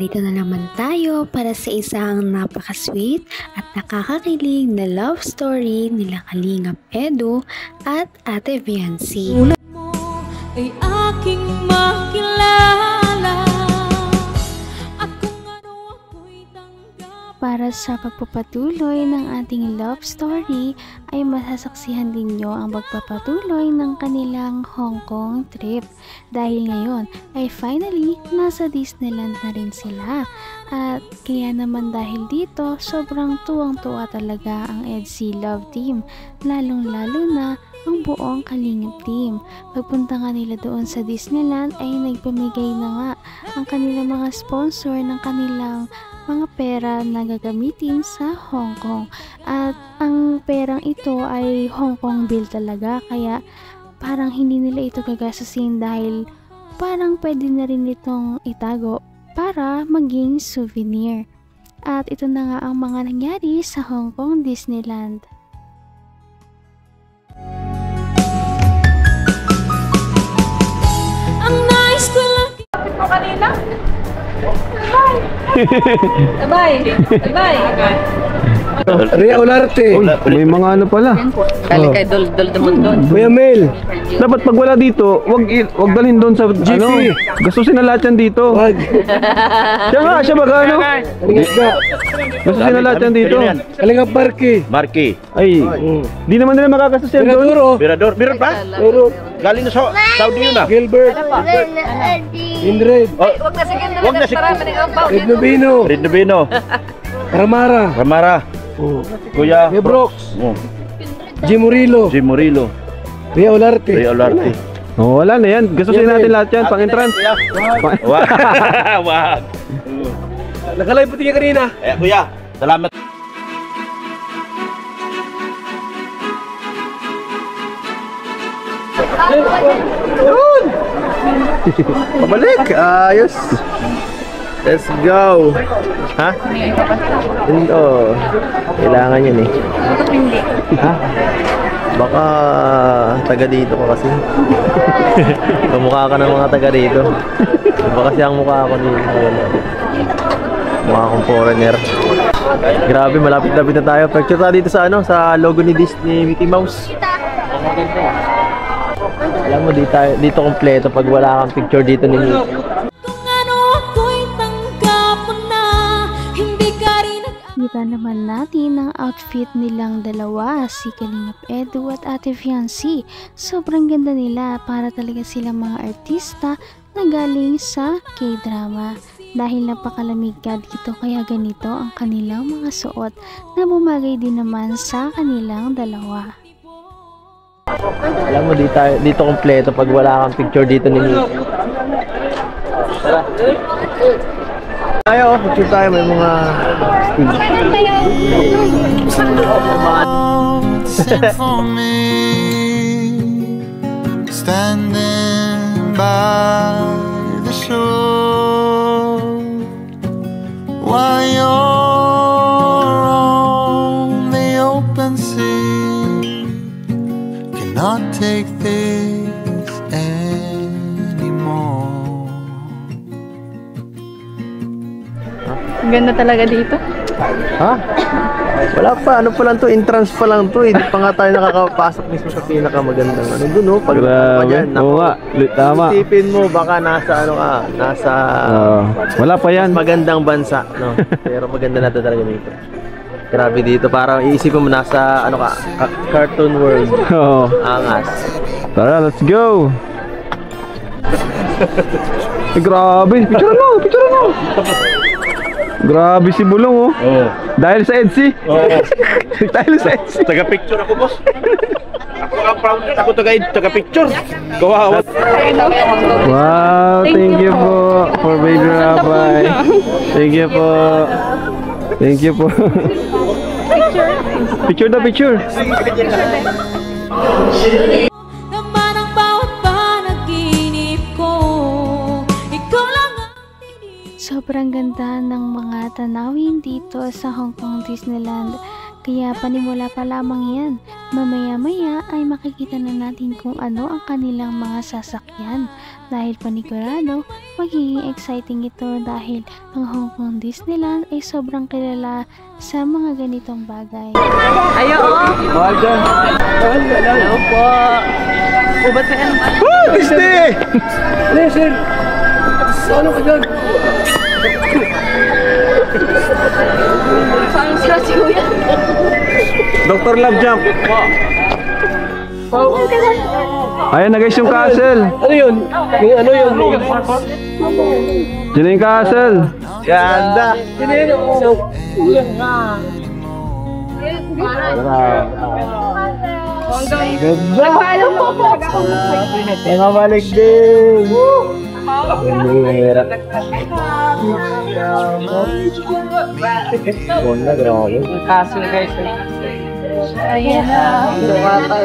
Narito na naman tayo para sa isang napaka-sweet at nakakakilig na love story nila Kalingap Edu at Ate Viancy. Ulat mo ay aking makilala at kung ano ako'y tanggap. Para sa pagpapatuloy ng ating love story ay masasaksihan din nyo ang pagpapatuloy ng kanilang Hong Kong trip. Dahil ngayon ay finally nasa Disneyland na rin sila. At kaya naman dahil dito sobrang tuwang-tuwa talaga ang EDSI Love Team. Lalong-lalo na ang buong Kalingap team. Pagpunta nga nila doon sa Disneyland ay nagpamigay na nga ang kanilang mga sponsor ng kanilang mga pera na gagamitin sa Hong Kong. At ang perang ito ay Hong Kong bill talaga, kaya parang hindi nila ito gagastusin dahil parang pwede na rin itong itago para maging souvenir. At ito na nga ang mga nangyari sa Hong Kong Disneyland. Ang nais ko lang mo kanina. Bye. Bye. Ria Olarte. May mga ano pala. Kali kay Dol naman doon. Kuya Mel. Dapat pag wala dito, wag dalhin doon sa GP. ano. Gastusin na lahat yan dito. Wag. Siya ba ano? Kalingap. Gastusin na lahat yan dito. Kalingap Marky. Ay, di naman nila makagastos yan doon. Mirador. Mirador ba? Pero Galing na sa Saudi yun ah. Gilbert. Indred. Wag na sige na. Wag na sige. Red Nubino. Red Nubino. Ramara. Ramara. Kuya. Kuya Brooks. Oh. Jim Murillo. Jim Murillo. Ria Olarte. Ria Olarte. Oh, wala na yan. Gastusin natin lahat yan pang entrance. Wag. Nakalive pati niya kanina. Kuya, salamat. Yun! Pabalik! Ayos! Let's go! Ha? Oo. Kailangan yun eh. Ha? Baka taga dito ka kasi. Kamukha ka ng mga taga dito. Iba kasi ang mukha ko dito. Mukha akong foreigner. Grabe, malapit-lapit na tayo. Picture tayo dito sa ano, sa logo ni Disney Mickey Mouse. Alam mo, dito kompleto pag wala kang picture dito ni Mickey. Kung ano ako'y tanggap mo na, hindi ka rin Kita naman natin ang outfit nilang dalawa, si Kalingap Edu at Ate Viancy. Sobrang ganda nila, para talaga silang mga artista na galing sa K-drama. Dahil napakalamig ka dito, kaya ganito ang kanilang mga suot na bumagay din naman sa kanilang dalawa. Alam mo, dito kompleto pag wala kang picture dito ni Mickey. Tara. Tayo, picture tayo, may mga sent for me, standing by the shore, while you're on the open sea, cannot take this anymore. Ang ganda talaga dito. Ha? Wala pa, ano pa lang to, entrance pa lang to, hindi pa nga tayo nakakapasok mismo sa pinakamagandang ano doon, no? Pag pa dyan, oo nga, tama. isipin mo, baka nasa ano ka, nasa Wala pa yan. magandang bansa, no? Pero maganda na talaga dito. Grabe dito, parang iisipin mo nasa ano ka, cartoon world. Oo. Angas. Tara, let's go. Grabe, picture mo. Grabe si Bulong, oh. Oo. Dahil sa EDSI. Oo. Dahil sa EDSI. Taga-picture ako, boss. Ako ang proud din. Ako taga-picture. Kawawa. Wow, thank you po for Baby Rabay. Thank you po. Thank you po. Picture na picture. naman ang bawat panaginip ko. Ikaw lang ang Sobrang ganda ng mga tanawin dito sa Hong Kong Disneyland. Kaya panimula pa lamang yan. Mamaya-maya ay makikita na natin kung ano ang kanilang mga sasakyan. dahil panigurado magiging exciting ito dahil ang Hong Kong Disneyland ay sobrang kilala sa mga ganitong bagay. Ayo, Mahal dyan. Hello po. Ubat na yan. Disney! Listen! Ano ka dyan? Saan sila si Kuya? Dr. Love Jump. Ayan na guys yung castle. Ano yun? Yung ano yun? Yun na yung castle. Ganda. Nagpaalam po po. Mabalik din. Hirap. Ganda, grabe. Kaso guys. Ayan na.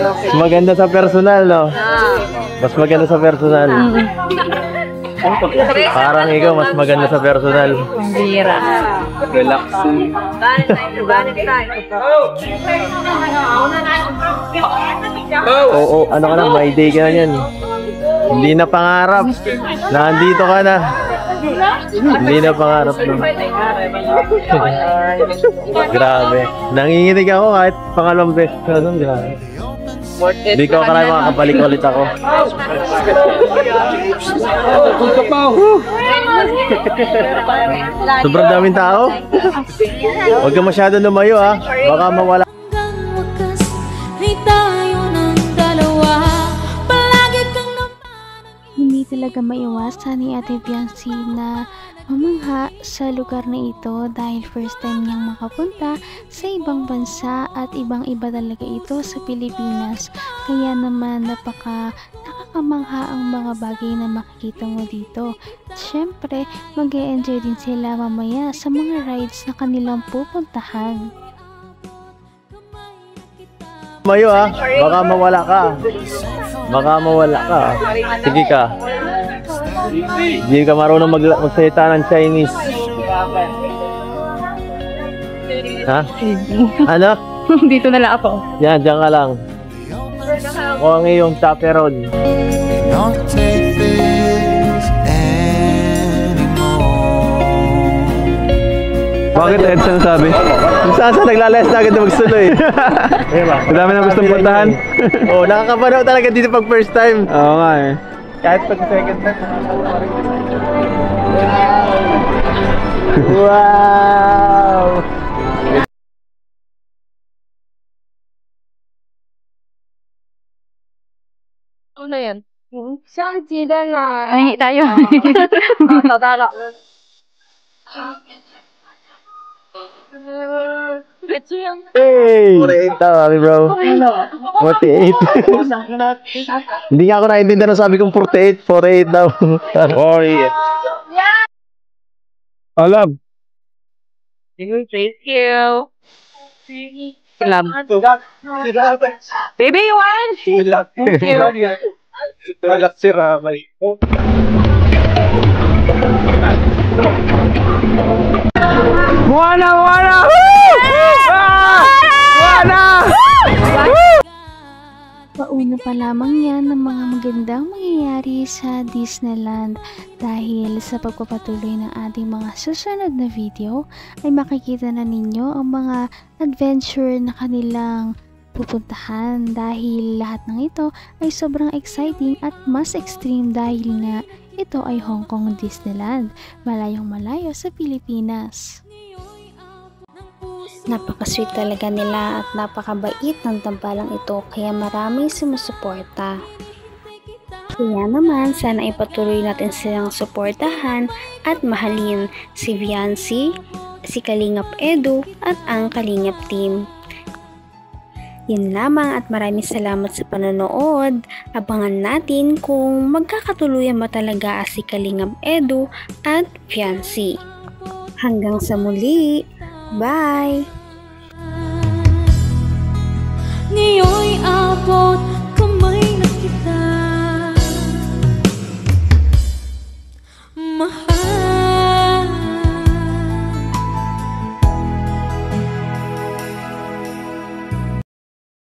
Mas maganda sa personal, no? Mas maganda sa personal. Parang ikaw, mas maganda sa personal. Ang bira. Relaxing. Oo, ano ka na, may day ka na yan. Hindi na pangarap. Nandito ka na. Hindi na pangarap na. Grabe. Nanginginig ako kahit pangalawang beses. Grabe. Hindi ko akala makakabalik ulit ako. Sobrang daming tao. Huwag ka masyado lumayo ha. Baka mawala. Hanggang wakas ay tayo ng dalawa. Palagi kang Hindi talaga maiwasan ni Ate Biancy na mamangha sa lugar na ito dahil first time niyang makapunta sa ibang bansa at ibang-iba talaga ito sa Pilipinas. Kaya naman nakakamangha ang mga bagay na makikita mo dito. At syempre, mag-e-enjoy din sila mamaya sa mga rides na kanilang pupuntahan. Lumayo ha. Baka mawala ka. Baka mawala ka. Sige ka. Hindi ka marunong magsalita ng Chinese. Ha? Ano? Dito na lang ako. Yan, dyan ka lang. O ang iyong chaperone. Don't take this anymore. Bakit Edson sabi? Kung saan naglalayas na agad na magsuloy. Ang dami na gustong puntahan. Oo, nakakapanaw talaga dito pag first time. Oo nga eh. Kahit pag second time. Wow! Ano na yan? Siyang sila na. Ay, tayo. Tatala. Let's yung. Hey! 48 daw, bro. 48. Hindi nga ako naiintindihan na sabi kong 48. 48 daw. 48. Alam. Thank you. Love. Baby, you want? Thank you. Relax si Ramay. Moana! Moana! Moana! Pauna pa lamang yan ng mga magandang mangyayari sa Disneyland dahil sa pagpapatuloy ng ating mga susunod na video ay makikita na ninyo ang mga adventure na kanilang pupuntahan dahil lahat ng ito ay sobrang exciting at mas extreme dahil nga ito ay Hong Kong Disneyland, malayong malayo sa Pilipinas. Napaka-sweet talaga nila at napakabait ng tambalang ito kaya maraming sumusuporta. Kaya naman sana ipatuloy natin silang suportahan at mahalin si Viancy, si Kalingap Edu at ang Kalingap team. Yun lamang at maraming salamat sa panonood. Abangan natin kung magkakatuluyan ba talaga si Kalingap Edu at Viancy. Hanggang sa muli! Bye! Ngayon'y abot